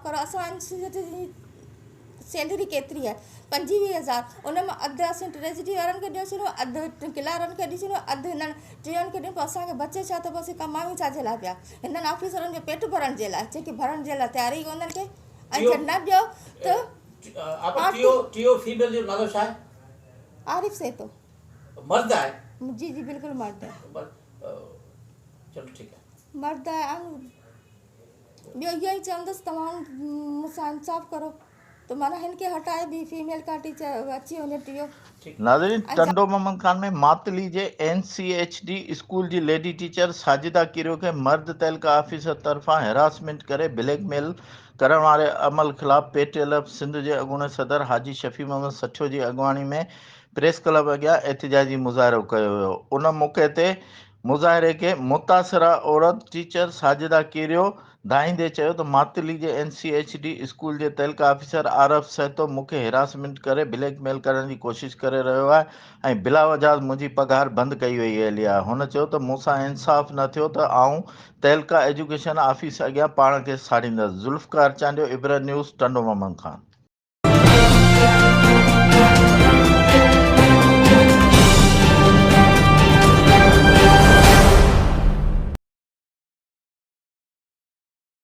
करो। असां एनसीएच जी सैलरी केतिरी आहे 25,000, उन मां अधु असीं ट्रेजरी वारनि खे ॾियो छॾियो, अधु किलारनि खे ॾेई छॾियो, अधु हिननि टीहनि खे ॾियो। पोइ असांखे बचे छा त पोइ असीं कमायूं छाजे लाइ पिया? हिननि ऑफिसरनि जो पेट भरण जे लाइ, जेकी भरण जे लाइ तयारी कोन्हनि खे। ऐं जे न ॾियो त टीओ फीमेल जो नालो छा आहे? आरिफ सेतो। मर्द आहे? जी जी बिल्कुलु मर्द आहे। चलो ठीकु आहे, मर्द आहे। ऐं ॿियो इहो ई चवंदुसि तव्हां मूंसां इंसाफ़ करो त माना हिन खे हटाए बि फीमेल का टीचर अची वञे टीओ। नाज़रीन, टंडो मोहम्मद खान में मातली जे NCHD स्कूल जी लेडी टीचर साजिदा किरियो खे मर्द तहलका ऑफिसर तरफ़ां हैरासमेंट करे ब्लैकमेल करण वारे अमल ख़िलाफ़ PTLF सिंध जे अॻूणे सदर हाजी शफ़ी मोहम्मद सठियो जी अॻवानी में प्रेस क्लब अॻियां एहतिजाजी मुज़ाहिरो कयो वियो। उन मौक़े ते मुज़ाहिरे खे मुतासिरा औरत टीचर साजिदा किरियो धाईंदे चयो त मातली जे NCHD स्कूल जे तहलका ऑफिसर आरफ सेतो मूंखे हैरासमेंट करे ब्लैकमेल करण जी कोशिशि करे रहियो आहे ऐं बिला वजह मुंहिंजी पघार बंदि कई वई हली आहे। हुन चयो त मूंसां इंसाफ़ न थियो त आऊं तहलका एजुकेशन ऑफिस अॻियां पाण खे साड़ींदुसि। ज़ुल्फ़कार चांडियो, इब्रा न्यूज़, टंडो मोहम्मद खान।